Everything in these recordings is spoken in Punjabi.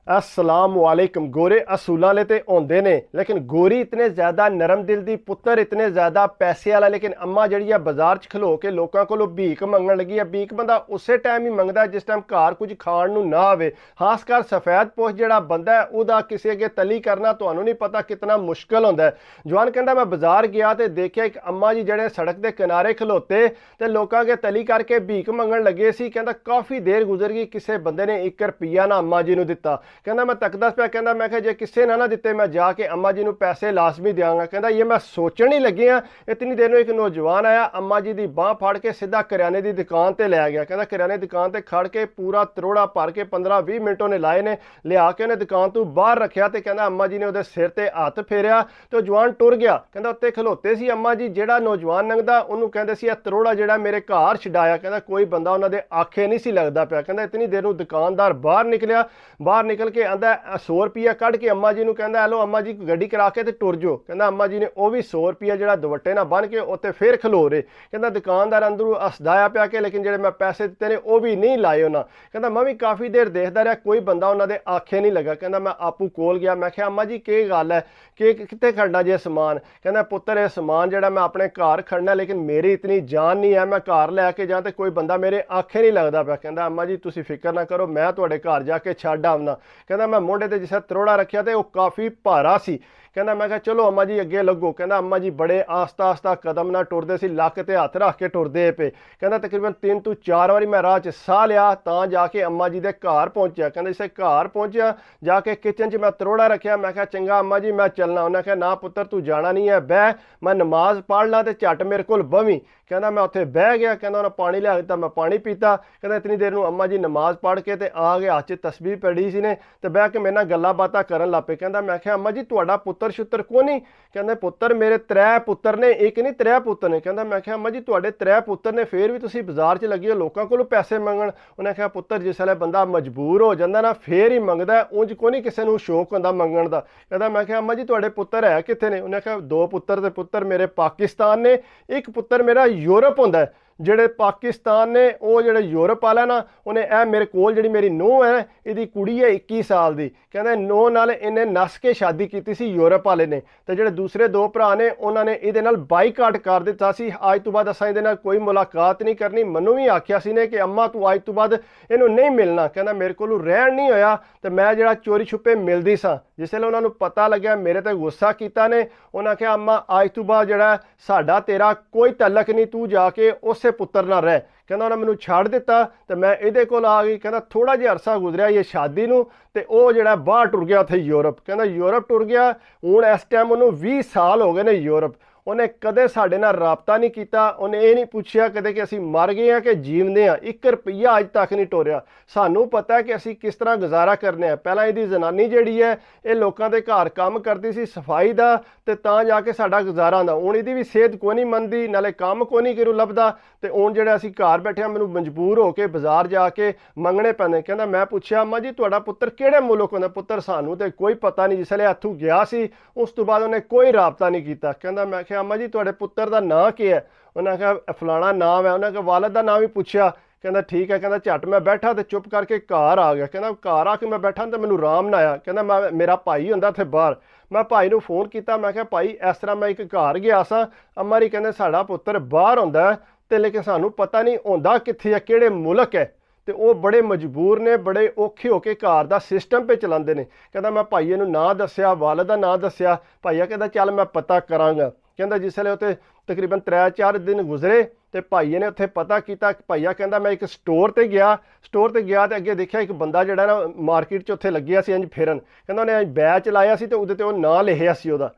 अस्सलाम वालेकुम। गोरे असूलों वाले तो होंदे ने, लेकिन गोरी इतने ज़्यादा नरम दिल दी, पुत्तर इतने ज़्यादा पैसे वाला। लेकिन अम्मा जी बाजार च खलो के लोगों को भीख मंगन लगी है। भीख बंदा उस टाइम ही मंगता जिस टाइम घर कुछ खाण नूं ना आवे। खासकर सफेद पोश जो बंदा है वह किसी अगे तली करना तो नहीं पता कितना मुश्किल होंदा है। जवान कहता मैं बाजार गया तो देखिया एक अम्मा जी जड़े सड़क के किनारे खलोते तो लोगों अगे तली करके भीख मंगन लगे सी। कहता काफ़ी देर गुजर गई, किसी बंदे ने 1 रुपया ना अम्मा जी नूं दिता। कहता मैं तकदा पिया, कहता मैं जे किसी ने ना दिते मैं जाके अम्मा जी नूं पैसे लाजमी देंगा। कहता ये मैं सोचण ही लगी हाँ, इतनी देर में एक नौजवान आया, अम्मा जी की बांह फड़ के सीधा करियाने की दुकान पर लै गया। कहता करियाने की दुकान पर खड़ के पूरा तरोड़ा भर के 15-20 मिनट उन्हें लाए ने, लिया के उन्हें दुकान तो बाहर रखा। तो कहता अम्मा जी ने वो सिर पर हथ फेरिया तो जवान टुर गया। कहता उत्ते खलोते सी अम्मा जी, जोड़ा नौजवान लंघदा उन्होंने कहते सी तरोड़ा जोड़ा मेरे घर छडाया। कहता कोई बंदा उन्होंने आखे नहीं सी लगता पिया। कहता इतनी देर में दुकानदार बाहर निकलिया, बाहर निकल के आंदा 100 रुपया कढ़ के अम्मा जी नूं कहंदा हेलो अम्मा जी गड्डी करा के ते टुर जाओ। कहंदा अम्मा जी ने वह भी 100 रुपया जो दुवट्टे ना बन के उत्ते फिर खलो रहे। कहंदा दुकानदार अंदरों हसदाया पिया कि लेकिन जो मैं पैसे दिते ने वह भी नहीं लाए उन्हें। कहंदा मैं भी काफ़ी देर देखता रहा, कोई बंदा उन्होंने आखे नहीं लगा। कहंदा मैं आपू कोल गया, मैं क्या अम्मा जी की गल है कि कितने खड़ना जे समान। कहंदा पुत्तर यह समान जो मैं अपने घर खड़ना, लेकिन मेरी इतनी जान नहीं है मैं घर लैके जा तो कोई बंदा मेरे आखे नहीं लगता पिया। कहंदा अम्मा जी तुसीं फिक्र ना करो, मैं तुहाडे घर जाके छड्ड आवना। कहंदा मैं मोढे ते जिस तरोड़ा रखा तो वह काफ़ी भारा सी। कहंदा मैं कहा चलो अम्मा जी अगे लगो। कहंदा अम्मा जी बड़े आस्ता आस्ता कदम ना टुरदे सी, लक ते हथ रख के टुरदे पे। कहंदा तकरीबन 3 ਤੋਂ 4 बारी मैं राह च साह लिया तां जाके अम्मा जी दे घर पहुंचा। कहंदा जिसे घर पहुंचा जाके किचन च मैं तरोड़ा रखा। मैं कहा चंगा अम्मा जी मैं चलना। उन्हें कहा ना पुत्तर तू जाना नहीं है, बह मैं नमाज पढ़ ला तो झट मेरे को बवी। कहंदा मैं उत्थे बह गया। कहंदा उन्हें पानी लिया दिता, मैं पानी पीता। कहंदा इतनी देर में अम्मा जी नमाज पढ़ के ते आ गए, हाथ च तस्बीह पढ़ी सी ने ते बह के मेरे नाल गल्लां बातां करन लग पे। कहंदा मैं क्या अम्मा जी तुहाडा पुत्तर शुत्तर कोई नहीं? कहंदे पुत्तर मेरे 3 पुत्तर ने, एक नहीं 3 पुत्तर ने। कहंदा मैं क्या अम्मा जी तुहाडे 3 पुत्तर ने फिर भी तुसीं बाजार च लगी हो लोकां कोलों पैसे मंगण? उन्हें कहा पुत्तर जिसले बंदा मजबूर हो जाता ना फिर ही मंगदा, उंज कोई नहीं किसी नूं शौक होंदा मंगण दा। कहंदा मैं क्या अम्मा जी तुहाडे पुत्तर है कित्थे ने? उन्हें कहा 2 पुत्तर ते पुत्तर मेरे पाकिस्तान ने, एक पुत्तर मेरा यूरोप होंदा है। ਜਿਹੜੇ पाकिस्तान ने वो ਜਿਹੜੇ यूरोप वाला ना उन्हें ए मेरे कोल ਜਿਹੜੀ मेरी ਨੂੰਹ है ਇਹਦੀ कुड़ी है 21 साल ਦੀ। ਕਹਿੰਦੇ ਨੂੰਹ ਨਾਲ ਇਹਨੇ ਨਸ ਕੇ ਸ਼ਾਦੀ ਕੀਤੀ ਸੀ यूरोप वाले ने। ਤੇ ਜਿਹੜੇ ਦੂਸਰੇ 2 ਭਰਾ ਨੇ ਉਹਨਾਂ ਨੇ ਇਹਦੇ ਨਾਲ ਬਾਈਕਾਟ ਕਰ ਦਿੱਤਾ ਸੀ, ਅੱਜ ਤੋਂ ਬਾਅਦ ਅਸਾਂ ਇਹਦੇ ਨਾਲ ਕੋਈ ਮੁਲਾਕਾਤ ਨਹੀਂ ਕਰਨੀ। ਮੈਨੂੰ ਵੀ ਆਖਿਆ ਸੀ ਨੇ ਕਿ ਅੰਮਾ ਤੂੰ ਅੱਜ ਤੋਂ ਬਾਅਦ ਇਹਨੂੰ ਨਹੀਂ ਮਿਲਣਾ। ਕਹਿੰਦਾ ਮੇਰੇ ਕੋਲੋਂ ਰਹਿਣ ਨਹੀਂ ਹੋਇਆ ਤੇ ਮੈਂ ਜਿਹੜਾ ਚੋਰੀ ਛੁਪੇ ਮਿਲਦੀ ਸਾਂ। ਜਿਸ ਵੇਲੇ ਉਹਨਾਂ ਨੂੰ ਪਤਾ ਲੱਗਿਆ ਮੇਰੇ ਤੇ ਗੁੱਸਾ ਕੀਤਾ ਨੇ, ਉਹਨਾਂ ਕਿਹਾ ਅੰਮਾ ਅੱਜ ਤੋਂ ਬਾਅਦ ਜਿਹੜਾ ਸਾਡਾ ਤੇਰਾ ਕੋਈ ਤਲਕ ਨਹੀਂ, ਤੂੰ ਜਾ ਕੇ ਉਸੇ पुत्तर ना रह। कहना उन्हें मैनू छड़ दिता तो मैं ये कोल आ गई। कहना थोड़ा जिहा अरसा गुजरिया ये शादी नूं ते वो जिहड़ा बाहर टुर गया उत्थे यूरोप। कहना यूरोप टुर गया, हुण इस टाइम उन्होंने 20 साल हो गए ने यूरोप। उन्हें कदे साडे नाल राबता नहीं किया, उन्हें ये नहीं पूछया कदे कि असीं मर गए हैं कि जीवते हैं। 1 रुपया अज तक नहीं टोरिया। सानू पता है कि असीं किस तरह गुजारा करने हैं। पहला इहदी जनानी जिहड़ी है ये लोगों के घर काम करती सी सफाई का, तो तां जाके साडा गुजारा आंदा। हुण इहदी भी सेहत कोई नहीं मनदी, नाले काम कोई नहीं किरू लभदा, ते हुण जिहड़ा असीं घर बैठे मैनूं मजबूर हो के बाजार जाके मंगने पैंदे। कहंदा मैं पुछया अम्मा जी तुहाडा पुत्तर किहड़े मुल्क होंदा? पुत्तर सानू तो कोई पता नहीं, जिसले हत्थों गया सी उस तो बाद उन्हें कोई राबता नहीं किया। कहंदा मैं क्या अम्मा जी तुहाडे पुत्तर दा नाम क्या है? उन्हें कहा फलाना नाम है। उन्हें कहा वालद दा नाम भी पूछया। कहंदा ठीक है। कहंदा झट मैं बैठा तो चुप करके घर आ गया। कहंदा घर आके मैं बैठा तो मैनूं आराम ना आया। कहंदा मैं मेरा भाई हुंदा उत्थे बाहर, मैं भाई नूं फोन किया। मैं कहा भाई इस तरह मैं एक घर गया सा, अम्मा जी कहंदे साडा पुत्तर बाहर हुंदा है ते लेकिन सानूं पता नहीं हुंदा कित्थे है किहड़े मुल्क है। तो वो बड़े मजबूर ने, बड़े औखे होके घर का सिस्टम पे चलाते हैं। कहता मैं भाईए नूं नां दस्सिया, वालद दा नां दस्सिया। भाईया कहता चल मैं पता करांगा। कहता जिसले उत्ते तकरीबन 3-4 दिन गुजरे तो भाईए ने उत्थे पता किया। भाईया कहता मैं एक स्टोर ते गया तो अगे देखा एक बंदा जिहड़ा ना मार्केट च उत्थे लग्गिया सी इंज फिरन। कहता उन्हें अंज बैच लाया सी तो उहदे ते ओह नां लिखिया सी ओहदा।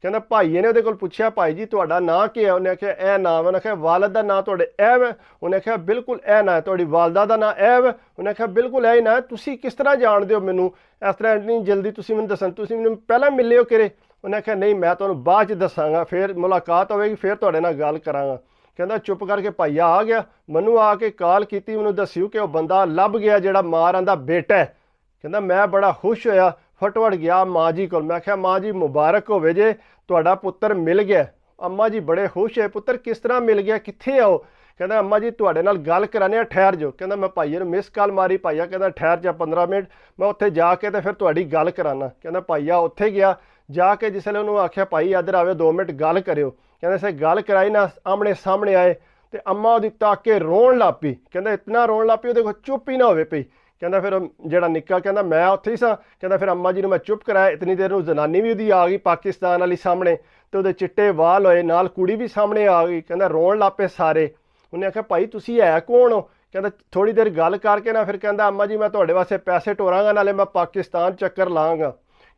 कहता भाईए ने उहदे कोल पुछया भाई जी तुहाडा नां की है? उन्हें आख्या ए नाम है। उन्हें आख्या वालद दा नां तुहाडे ऐ है? उन्हें आख्या बिल्कुल ऐ ना है। तुहाडी वालदा दा नां ऐ है? उन्हें आख्या बिल्कुल ऐ ही ना है। तुसीं किस तरह जानदे हो मैनूं? इस तरह इतनी जल्दी तुसीं मैनूं दस्सण, तुसीं मैनूं पहलां मिले हो किरे? उन्हें आख्या नहीं मैं तुहानूं बाद च दस्सांगा, फिर मुलाकात होवेगी फिर तुहाडे नाल गल करांगा। कहंदा चुप करके भाईया आ गया, मैनूं आके कॉल की, मैनूं दस्सियो कि वह बंदा लभ गया जिहड़ा मां दा बेटा है। कहंदा मैं बड़ा खुश होया, फटवट गया माँ जी को। मैं आख्या माँ जी मुबारक होवे जे तुहाडा पुत्तर मिल गया। अम्मा जी बड़े खुश है, पुत्तर किस तरह मिल गया, कित्थे आओ? ਕਹਿੰਦਾ ਅੰਮਾ ਜੀ ਤੁਹਾਡੇ ਨਾਲ ਗੱਲ ਕਰਾਣੇ ਆ, ਠਹਿਰ ਜਾਓ। ਕਹਿੰਦਾ ਮੈਂ ਭਾਈਏ ਨੂੰ ਮਿਸ ਕਾਲ ਮਾਰੀ, ਭਾਈਆ ਕਹਿੰਦਾ ਠਹਿਰ ਜਾ 15 ਮਿੰਟ, ਮੈਂ ਉੱਥੇ ਜਾ ਕੇ ਤੇ ਫਿਰ ਤੁਹਾਡੀ ਗੱਲ ਕਰਾਣਾ। ਕਹਿੰਦਾ ਭਾਈਆ ਉੱਥੇ ਗਿਆ, ਜਾ ਕੇ ਜਿਸਲੇ ਉਹਨੂੰ ਆਖਿਆ ਭਾਈ ਇੱਧਰ ਆਵੇ 2 ਮਿੰਟ ਗੱਲ ਕਰਿਓ। ਕਹਿੰਦਾ ਸੇ ਗੱਲ ਕਰਾਈ ਨਾ, ਆਮਣੇ ਸਾਹਮਣੇ ਆਏ ਤੇ ਅੰਮਾ ਉਹਦੀ ਤਾਕ ਕੇ ਰੋਣ ਲੱਗ ਪਈ। ਕਹਿੰਦਾ ਇਤਨਾ ਰੋਣ ਲੱਗ ਪਈ ਉਹਦੇ ਕੋਲ ਚੁੱਪ ਹੀ ਨਾ ਹੋਵੇ ਪਈ। ਕਹਿੰਦਾ ਫਿਰ ਜਿਹੜਾ ਨਿੱਕਾ ਕਹਿੰਦਾ ਮੈਂ ਉੱਥੇ ਹੀ ਸਾਂ। ਕਹਿੰਦਾ ਫਿਰ ਅੰਮਾ ਜੀ ਨੂੰ ਮੈਂ ਚੁੱਪ ਕਰਾਇਆ। ਇਤਨੀ ਦੇਰ ਨੂੰ ਜਨਾਨੀ ਵੀ ਉਹਦੀ ਆ ਗਈ ਪਾਕਿਸਤਾਨ ਵਾਲੀ ਸਾਹਮਣੇ, ਤੇ ਉਹਦੇ ਚਿੱਟੇ ਵਾਲ ਹੋਏ, ਨਾਲ ਕੁੜੀ ਵੀ ਸਾਹਮਣੇ ਆ ਗਈ। ਕਹਿੰਦਾ ਰੋਣ ਲੱਗ ਪਏ ਸਾਰੇ। ਉਹਨੇ ਆਖਿਆ ਭਾਈ ਤੁਸੀਂ ਹੈ ਕੌਣ ਹੋ? ਕਹਿੰਦਾ ਥੋੜੀ ਦੇਰ ਗੱਲ ਕਰਕੇ ਨਾ ਫਿਰ ਕਹਿੰਦਾ ਅੰਮਾ ਜੀ ਮੈਂ ਤੁਹਾਡੇ ਵਾਸਤੇ ਪੈਸੇ ਟੋਰਾਂਗਾ, ਨਾਲੇ ਮੈਂ ਪਾਕਿਸਤਾਨ ਚੱਕਰ ਲਾਂਗਾ।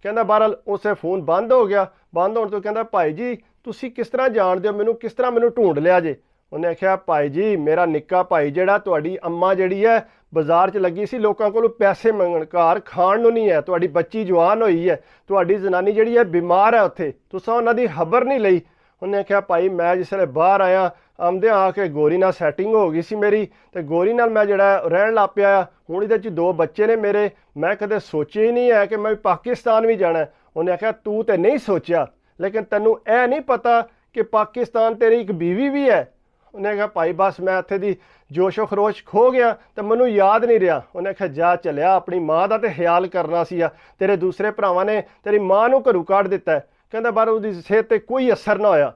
ਕਹਿੰਦਾ ਬਹਰਹਾਲ ਉਸੇ ਫੋਨ ਬੰਦ ਹੋ ਗਿਆ। ਬੰਦ ਹੋਣ ਤੋਂ ਕਹਿੰਦਾ ਭਾਈ ਜੀ ਤੁਸੀਂ ਕਿਸ ਤਰ੍ਹਾਂ ਜਾਣਦੇ ਹੋ ਮੈਨੂੰ, ਕਿਸ ਤਰ੍ਹਾਂ ਮੈਨੂੰ ਢੂੰਡ ਲਿਆ ਜੇ? ਉਹਨੇ ਆਖਿਆ ਭਾਈ ਜੀ ਮੇਰਾ ਨਿੱਕਾ ਭਾਈ ਜਿਹੜਾ ਤੁਹਾਡੀ ਅੰਮਾ ਜਿਹੜੀ ਹੈ ਬਾਜ਼ਾਰ 'ਚ ਲੱਗੀ ਸੀ ਲੋਕਾਂ ਕੋਲੋਂ ਪੈਸੇ ਮੰਗਣ, ਘਰ ਖਾਣ ਨੂੰ ਨਹੀਂ ਹੈ, ਤੁਹਾਡੀ ਬੱਚੀ ਜਵਾਨ ਹੋਈ ਹੈ, ਤੁਹਾਡੀ ਜਨਾਨੀ ਜਿਹੜੀ ਹੈ ਬਿਮਾਰ ਹੈ, ਉੱਥੇ ਤੁਸੀਂ ਉਹਨਾਂ ਦੀ ਖਬਰ ਨਹੀਂ ਲਈ। ਉਹਨੇ ਆਖਿਆ ਭਾਈ ਮੈਂ ਜਿਸ ਵੇਲੇ ਬਾਹਰ ਆਇਆ ਆਉਂਦਿਆਂ ਆ ਕੇ ਗੋਰੀ ਨਾਲ ਸੈਟਿੰਗ ਹੋ ਗਈ ਸੀ ਮੇਰੀ, ਤੇ ਗੋਰੀ ਨਾਲ ਮੈਂ ਜਿਹੜਾ ਰਹਿਣ ਲੱਗ ਪਿਆ। ਹੁਣ ਇਹਦੇ 'ਚ 2 ਬੱਚੇ ਨੇ ਮੇਰੇ, ਮੈਂ ਕਦੇ ਸੋਚਿਆ ਹੀ ਨਹੀਂ ਹੈ ਕਿ ਮੈਂ ਪਾਕਿਸਤਾਨ ਵੀ ਜਾਣਾ। ਉਹਨੇ ਆਖਿਆ ਤੂੰ ਤੇ ਨਹੀਂ ਸੋਚਿਆ, ਲੇਕਿਨ ਤੈਨੂੰ ਇਹ ਨਹੀਂ ਪਤਾ ਕਿ ਪਾਕਿਸਤਾਨ ਤੇਰੀ ਇੱਕ ਬੀਵੀ ਵੀ ਹੈ। ਉਹਨੇ ਕਿਹਾ ਭਾਈ ਬਸ ਮੈਂ ਇੱਥੇ ਦੀ ਜੋਸ਼ੋ ਖਰੋਸ਼ ਖੋ ਗਿਆ ਤੇ ਮੈਨੂੰ ਯਾਦ ਨਹੀਂ ਰਿਹਾ। ਉਹਨੇ ਕਿਹਾ ਜਾ ਚੱਲਿਆ, ਆਪਣੀ ਮਾਂ ਦਾ ਤੇ ਖਿਆਲ ਕਰਨਾ ਸੀ। ਤੇਰੇ ਦੂਸਰੇ ਭਰਾਵਾਂ ਨੇ ਤੇਰੀ ਮਾਂ ਨੂੰ ਘਰੋਂ ਕੱਢ ਦਿੱਤਾ। ਕਹਿੰਦਾ ਪਰ ਉਹਦੀ ਸਿਹਤ ਤੇ ਕੋਈ ਅਸਰ ਨਾ ਹੋਇਆ।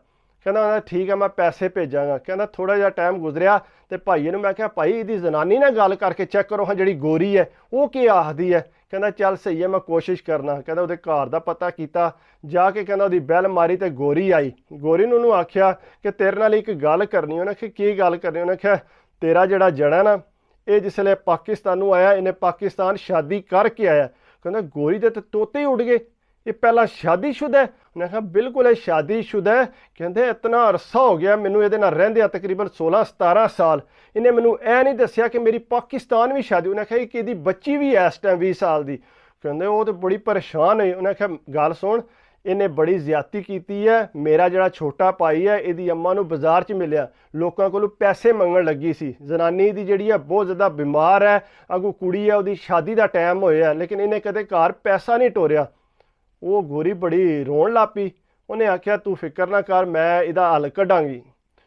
ਕਹਿੰਦਾ ਠੀਕ ਹੈ ਮੈਂ ਪੈਸੇ ਭੇਜਾਂਗਾ। ਕਹਿੰਦਾ ਥੋੜਾ ਜਿਹਾ ਟਾਈਮ ਗੁਜ਼ਰਿਆ ਤੇ ਭਾਈ ਨੂੰ ਮੈਂ ਕਿਹਾ ਭਾਈ ਇਹਦੀ ਜਨਾਨੀ ਨਾਲ ਗੱਲ ਕਰਕੇ ਚੈੱਕ ਕਰੋ ਹਾਂ ਜਿਹੜੀ ਗੋਰੀ ਹੈ ਉਹ ਕੀ ਆਖਦੀ ਹੈ। ਕਹਿੰਦਾ ਚੱਲ ਸਹੀ ਹੈ ਮੈਂ ਕੋਸ਼ਿਸ਼ ਕਰਨਾ। ਕਹਿੰਦਾ ਉਹਦੇ ਘਰ ਦਾ ਪਤਾ ਕੀਤਾ, ਜਾ ਕੇ ਕਹਿੰਦਾ ਉਹਦੀ ਬੈਲ ਮਾਰੀ ਤੇ ਗੋਰੀ ਆਈ। ਗੋਰੀ ਨੂੰ ਉਹਨੂੰ ਆਖਿਆ ਕਿ ਤੇਰੇ ਨਾਲ ਇੱਕ ਗੱਲ ਕਰਨੀ। ਉਹਨੇ ਆਖਿਆ ਕੀ ਗੱਲ ਕਰਨੀ? ਉਹਨੇ ਆਖਿਆ ਤੇਰਾ ਜਿਹੜਾ ਜਣਾ ਨਾ ਇਹ ਜਿਸਲੇ ਪਾਕਿਸਤਾਨ ਨੂੰ ਆਇਆ ਇਹਨੇ ਪਾਕਿਸਤਾਨ ਸ਼ਾਦੀ ਕਰਕੇ ਆਇਆ। ਕਹਿੰਦਾ ਗੋਰੀ ਦੇ ਤੇ ਤੋਤੇ ਹੀ ਉੱਡ ਗਏ, ਇਹ ਪਹਿਲਾਂ ਸ਼ਾਦੀशुदा ਹੈ? ਉਹਨੇ ਕਿਹਾ ਬਿਲਕੁਲ ਇਹ ਸ਼ਾਦੀशुदा ਹੈ। ਕਹਿੰਦੇ ਇਤਨਾ ਅਰਸਾ ਹੋ ਗਿਆ ਮੈਨੂੰ ਇਹਦੇ ਨਾਲ ਰਹਿੰਦਿਆਂ, ਤਕਰੀਬਨ 16-17 ਸਾਲ। ਇਹਨੇ ਮੈਨੂੰ ਇਹ ਨਹੀਂ ਦੱਸਿਆ ਕਿ ਮੇਰੀ ਪਾਕਿਸਤਾਨ ਵੀ ਸ਼ਾਦੀ। ਉਹਨੇ ਕਿਹਾ ਕਿ ਇਹਦੀ ਬੱਚੀ ਵੀ ਹੈ ਇਸ ਟਾਈਮ 20 ਸਾਲ ਦੀ। ਕਹਿੰਦੇ ਉਹ ਤਾਂ ਬੜੀ ਪਰੇਸ਼ਾਨ ਹੋਈ। ਉਹਨੇ ਕਿਹਾ ਗੱਲ ਸੁਣ, ਇਹਨੇ ਬੜੀ ਜ਼ਿਆਦਤੀ ਕੀਤੀ ਹੈ। ਮੇਰਾ ਜਿਹੜਾ ਛੋਟਾ ਭਾਈ ਹੈ ਇਹਦੀ ਅੰਮਾ ਨੂੰ ਬਾਜ਼ਾਰ 'ਚ ਮਿਲਿਆ, ਲੋਕਾਂ ਕੋਲੋਂ ਪੈਸੇ ਮੰਗਣ ਲੱਗੀ ਸੀ। ਜਨਾਨੀ ਦੀ ਜਿਹੜੀ ਹੈ ਬਹੁਤ ਜ਼ਿਆਦਾ ਬਿਮਾਰ ਹੈ, ਅੱਗੋਂ ਕੁੜੀ ਹੈ ਉਹਦੀ ਸ਼ਾਦੀ ਦਾ ਟਾਈਮ ਹੋਇਆ, ਲੇਕਿਨ ਇਹਨੇ ਕਦੇ ਘਰ ਪੈਸਾ ਨਹੀਂ ਟੋਰਿਆ। ਉਹ ਗੋਰੀ ਬੜੀ ਰੋਣ ਲੱਗ ਪਈ। ਉਹਨੇ ਆਖਿਆ ਤੂੰ ਫਿਕਰ ਨਾ ਕਰ, ਮੈਂ ਇਹਦਾ ਹੱਲ ਕੱਢਾਂਗੀ।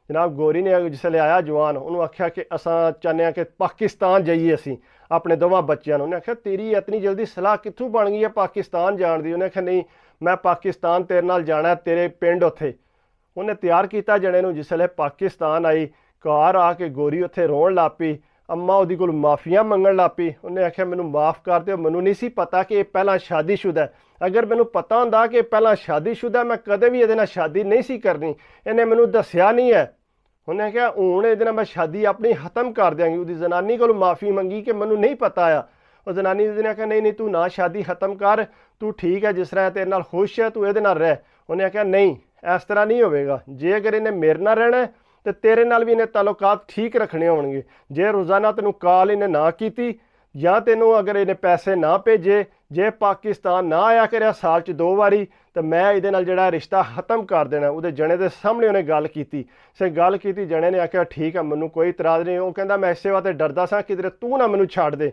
ਜਨਾਬ ਗੋਰੀ ਨੇ ਜਿਸਲੇ ਆਇਆ ਜਵਾਨ, ਉਹਨੂੰ ਆਖਿਆ ਕਿ ਅਸਾਂ ਚਾਹੁੰਦੇ ਹਾਂ ਕਿ ਪਾਕਿਸਤਾਨ ਜਾਈਏ ਅਸੀਂ ਆਪਣੇ ਦੋਵਾਂ ਬੱਚਿਆਂ ਨੂੰ। ਉਹਨੇ ਆਖਿਆ ਤੇਰੀ ਇਤਨੀ ਜਲਦੀ ਸਲਾਹ ਕਿੱਥੋਂ ਬਣ ਗਈ ਹੈ ਪਾਕਿਸਤਾਨ ਜਾਣ ਦੀ? ਉਹਨੇ ਆਖਿਆ ਨਹੀਂ ਮੈਂ ਪਾਕਿਸਤਾਨ ਤੇਰੇ ਨਾਲ ਜਾਣਾ, ਤੇਰੇ ਪਿੰਡ ਉੱਥੇ। ਉਹਨੇ ਤਿਆਰ ਕੀਤਾ ਜਣੇ ਨੂੰ। ਜਿਸਲੇ ਪਾਕਿਸਤਾਨ ਆਈ, ਘਰ ਆ ਕੇ ਗੋਰੀ ਉੱਥੇ ਰੋਣ ਲੱਗ ਪਈ। ਅੰਮਾ ਉਹਦੀ ਕੋਲ ਮਾਫੀਆਂ ਮੰਗਣ ਲੱਗ ਪਈ। ਉਹਨੇ ਆਖਿਆ ਮੈਨੂੰ ਮਾफ़ ਕਰ ਦਿਓ, ਮੈਨੂੰ ਨਹੀਂ ਸੀ ਪਤਾ ਕਿ ਇਹ ਪਹਿਲਾਂ ਸ਼ਾਦੀशुदा ਹੈ। ਅਗਰ ਮੈਨੂੰ ਪਤਾ ਹੁੰਦਾ ਕਿ ਪਹਿਲਾਂ ਸ਼ਾਦੀशुदा ਮੈਂ ਕਦੇ ਵੀ ਇਹਦੇ ਨਾਲ ਸ਼ਾਦੀ ਨਹੀਂ ਸੀ ਕਰਨੀ, ਇਹਨੇ ਮੈਨੂੰ ਦੱਸਿਆ ਨਹੀਂ ਹੈ। ਉਹਨੇ ਕਿਹਾ ਹੁਣ ਇਹਦੇ ਨਾਲ ਮੈਂ ਸ਼ਾਦੀ ਆਪਣੀ ਖਤਮ ਕਰ ਦਿਆਂਗੀ। ਉਹਦੀ ਜਨਾਨੀ ਕੋਲ ਮਾफ़ੀ ਮੰਗੀ ਕਿ ਮੈਨੂੰ ਨਹੀਂ ਪਤਾ ਆ। ਉਹ ਜਨਾਨੀ ਨੇ ਆਖਿਆ ਨਹੀਂ ਨਹੀਂ ਤੂੰ ਨਾ ਸ਼ਾਦੀ ਖਤਮ ਕਰ, ਤੂੰ ਠੀਕ ਹੈ ਜਿਸ ਤਰ੍ਹਾਂ ਤੇਰੇ ਨਾਲ ਖੁਸ਼ ਹੈ ਤੂੰ ਇਹਦੇ ਨਾਲ ਰਹਿ। ਉਹਨੇ ਆਖਿਆ ਨਹੀਂ ਇਸ ਤਰ੍ਹਾਂ ਨਹੀਂ ਹੋਵੇਗਾ, ਜੇ ਅਗਰ ਇਹਨੇ ਮੇਰੇ ਨਾਲ ਰਹਿਣਾ ਤੇ ਤੇਰੇ ਨਾਲ ਵੀ ਇਹਨੇ ਤਾਲੁਕਾਤ ਠੀਕ ਰੱਖਣੇ ਹੋਣਗੇ। ਜੇ ਰੋਜ਼ਾਨਾ ਤੈਨੂੰ ਕਾਲ ਇਹਨੇ ਨਾ ਕੀਤੀ ਜਾਂ ਤੈਨੂੰ ਅਗਰ ਇਹਨੇ ਪੈਸੇ ਨਾ ਭੇਜੇ, ਜੇ ਪਾਕਿਸਤਾਨ ਨਾ ਆਇਆ ਕਰਿਆ ਸਾਲ 'ਚ 2 ਵਾਰੀ, ਤਾਂ ਮੈਂ ਇਹਦੇ ਨਾਲ ਜਿਹੜਾ ਰਿਸ਼ਤਾ ਖਤਮ ਕਰ ਦੇਣਾ। ਉਹਦੇ ਜਣੇ ਦੇ ਸਾਹਮਣੇ ਉਹਨੇ ਗੱਲ ਕੀਤੀ। ਸੇ ਗੱਲ ਕੀਤੀ, ਜਣੇ ਨੇ ਆਖਿਆ ਠੀਕ ਹੈ ਮੈਨੂੰ ਕੋਈ ਇਤਰਾਜ਼ ਨਹੀਂ। ਉਹ ਕਹਿੰਦਾ ਮੈਂ ਇਸੇ ਵਾਸਤੇ ਡਰਦਾ ਸਾਂ ਕਿਧਰੇ ਤੂੰ ਨਾ ਮੈਨੂੰ ਛੱਡ ਦੇ,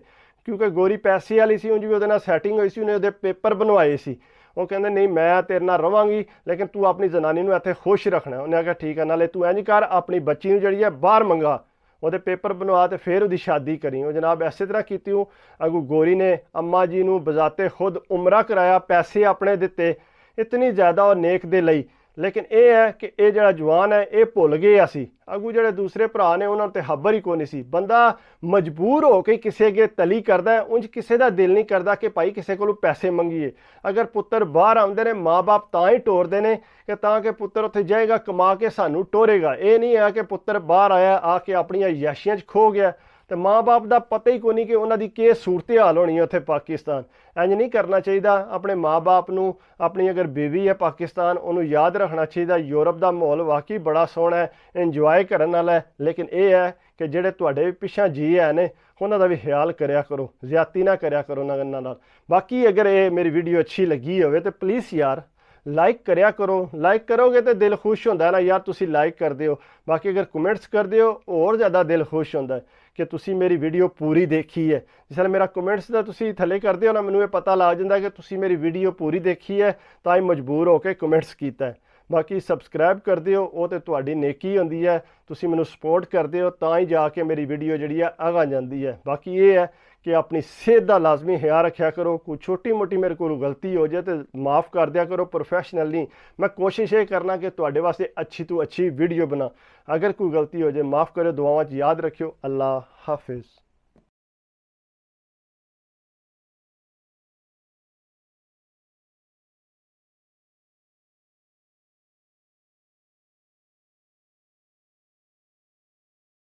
ਕਿਉਂਕਿ ਗੋਰੀ ਪੈਸੇ ਵਾਲੀ ਸੀ, ਉਂਝ ਵੀ ਉਹਦੇ ਨਾਲ ਸੈਟਿੰਗ ਹੋਈ ਸੀ, ਉਹਨੇ ਉਹਦੇ ਪੇਪਰ ਬਣਵਾਏ ਸੀ। ਉਹ ਕਹਿੰਦੇ ਨਹੀਂ ਮੈਂ ਤੇਰੇ ਨਾਲ ਰਵਾਂਗੀ, ਲੇਕਿਨ ਤੂੰ ਆਪਣੀ ਜਨਾਨੀ ਨੂੰ ਇੱਥੇ ਖੁਸ਼ ਰੱਖਣਾ। ਉਹਨੇ ਆਖਿਆ ਠੀਕ ਹੈ, ਨਾਲੇ ਤੂੰ ਇੰਝ ਕਰ ਆਪਣੀ ਬੱਚੀ ਨੂੰ ਜਿਹੜੀ ਹੈ ਬਾਹਰ ਮੰਗਾ, ਉਹਦੇ ਪੇਪਰ ਬਣਵਾ ਤੇ ਫਿਰ ਉਹਦੀ ਸ਼ਾਦੀ ਕਰੀ। ਉਹ ਜਨਾਬ ਇਸੇ ਤਰ੍ਹਾਂ ਕੀਤੀ। ਉਹ ਅਗੂ ਗੋਰੀ ਨੇ ਅੰਮਾ ਜੀ ਨੂੰ ਬਜ਼ਾਤੇ ਖੁਦ ਉਮਰਾ ਕਰਾਇਆ, ਪੈਸੇ ਆਪਣੇ ਦਿੱਤੇ, ਇਤਨੀ ਜ਼ਿਆਦਾ ਉਹ ਨੇਕ ਦੇ ਲਈ। ਲੇਕਿਨ ਇਹ ਹੈ ਕਿ ਇਹ ਜਿਹੜਾ ਜਵਾਨ ਹੈ ਇਹ ਭੁੱਲ ਗਏ ਅਸੀਂ। ਅਗੂ ਜਿਹੜੇ ਦੂਸਰੇ ਭਰਾ ਨੇ ਉਹਨਾਂ 'ਤੇ ਖਬਰ ਹੀ ਕੋਈ ਨਹੀਂ ਸੀ। ਬੰਦਾ ਮਜਬੂਰ ਹੋ ਕੇ ਕਿਸੇ ਅੱਗੇ ਤਲੀ ਕਰਦਾ, ਉਂਝ ਕਿਸੇ ਦਾ ਦਿਲ ਨਹੀਂ ਕਰਦਾ ਕਿ ਭਾਈ ਕਿਸੇ ਕੋਲੋਂ ਪੈਸੇ ਮੰਗੀਏ। ਅਗਰ ਪੁੱਤਰ ਬਾਹਰ ਆਉਂਦੇ ਨੇ ਮਾਂ-ਬਾਪ ਤਾਂ ਹੀ ਟੋਰਦੇ ਨੇ ਕਿ ਤਾਂ ਕਿ ਪੁੱਤਰ ਉੱਥੇ ਜਾਏਗਾ ਕਮਾ ਕੇ ਸਾਨੂੰ ਟੋਰੇਗਾ। ਇਹ ਨਹੀਂ ਹੈ ਕਿ ਪੁੱਤਰ ਬਾਹਰ ਆਇਆ ਆ ਕੇ ਆਪਣੀਆਂ ਯਾਸ਼ੀਆਂ 'ਚ ਖੋ ਗਿਆ ਤੇ ਮਾਂ-ਬਾਪ ਦਾ ਪਤਾ ਹੀ ਕੋਈ ਨਹੀਂ ਕਿ ਉਹਨਾਂ ਦੀ ਕੀ ਸੂਰਤ ਹਾਲ ਹੋਣੀ ਹੈ ਉੱਥੇ ਪਾਕਿਸਤਾਨ। ਇੰਝ ਨਹੀਂ ਕਰਨਾ ਚਾਹੀਦਾ। ਆਪਣੇ ਮਾਂ-ਬਾਪ ਨੂੰ, ਆਪਣੀ ਅਗਰ ਬੀਵੀ ਹੈ ਪਾਕਿਸਤਾਨ, ਉਹਨੂੰ ਯਾਦ ਰੱਖਣਾ ਚਾਹੀਦਾ ਯੂਰਪ ਦਾ ਮਾਹੌਲ ਵਾਕਈ ਬੜਾ ਸੋਹਣਾ ਹੈ, ਇੰਜੋਏ ਕਰਨ ਵਾਲਾ ਹੈ। ਲੇਕਿਨ ਇਹ ਹੈ ਕਿ ਜਿਹੜੇ ਤੁਹਾਡੇ ਪਿੱਛਾ ਜੀ ਹੈ ਨੇ ਉਹਨਾਂ ਦਾ ਵੀ ਖਿਆਲ ਕਰਿਆ ਕਰੋ, ਜ਼ਿਆਦਤੀ ਨਾ ਕਰਿਆ ਕਰੋ ਉਹਨਾਂ ਨਾਲ। ਬਾਕੀ ਅਗਰ ਇਹ ਮੇਰੀ ਵੀਡੀਓ ਅੱਛੀ ਲੱਗੀ ਹੋਵੇ ਤਾਂ ਪਲੀਜ਼ ਯਾਰ ਲਾਈਕ ਕਰਿਆ ਕਰੋ। ਲਾਈਕ ਕਰੋਗੇ ਤਾਂ ਦਿਲ ਖੁਸ਼ ਹੁੰਦਾ ਨਾ ਯਾਰ ਤੁਸੀਂ ਲਾਈਕ ਕਰਦੇ ਹੋ। ਬਾਕੀ ਅਗਰ ਕਮੈਂਟਸ ਕਰਦੇ ਹੋ ਹੋਰ ਜ਼ਿਆਦਾ ਦਿਲ ਖੁਸ਼ ਹੁੰਦਾ ਕਿ ਤੁਸੀਂ ਮੇਰੀ ਵੀਡੀਓ ਪੂਰੀ ਦੇਖੀ ਹੈ। ਜਿਸ ਤਰ੍ਹਾਂ ਮੇਰਾ ਕਮੈਂਟਸ ਦਾ ਤੁਸੀਂ ਥੱਲੇ ਕਰਦੇ ਹੋ ਨਾ, ਮੈਨੂੰ ਇਹ ਪਤਾ ਲੱਗ ਜਾਂਦਾ ਕਿ ਤੁਸੀਂ ਮੇਰੀ ਵੀਡੀਓ ਪੂਰੀ ਦੇਖੀ ਹੈ, ਤਾਂ ਹੀ ਮਜਬੂਰ ਹੋ ਕੇ ਕਮੈਂਟਸ ਕੀਤਾ ਹੈ। ਬਾਕੀ ਸਬਸਕ੍ਰਾਈਬ ਕਰਦੇ ਹੋ ਉਹ ਤੇ ਤੁਹਾਡੀ ਨੇਕੀ ਹੁੰਦੀ ਹੈ, ਤੁਸੀਂ ਮੈਨੂੰ ਸਪੋਰਟ ਕਰਦੇ ਹੋ ਤਾਂ ਹੀ ਜਾ ਕੇ ਮੇਰੀ ਵੀਡੀਓ ਜਿਹੜੀ ਆ ਅਗਾਂਹ ਜਾਂਦੀ ਹੈ। ਬਾਕੀ ਇਹ ਹੈ ਕਿ ਆਪਣੀ ਸਿਹਤ ਦਾ ਲਾਜ਼ਮੀ ਖਿਆਲ ਰੱਖਿਆ ਕਰੋ। ਕੋਈ ਛੋਟੀ ਮੋਟੀ ਮੇਰੇ ਕੋਲ ਗਲਤੀ ਹੋ ਜਾਏ ਤੇ ਮਾफ़ ਕਰ ਦਿਆ ਕਰੋ, ਪ੍ਰੋਫੈਸ਼ਨਲ ਨਹੀਂ। ਮੈਂ ਕੋਸ਼ਿਸ਼ ਇਹ ਕਰਨਾ ਕਿ ਤੁਹਾਡੇ ਵਾਸਤੇ ਅੱਛੀ ਤੋਂ ਅੱਛੀ ਵੀਡੀਓ ਬਣਾ। ਅਗਰ ਕੋਈ ਗਲਤੀ ਹੋ ਜਾਏ ਮਾफ़ करो, दुआओं याद रखियो। अल्लाह हाफिज़।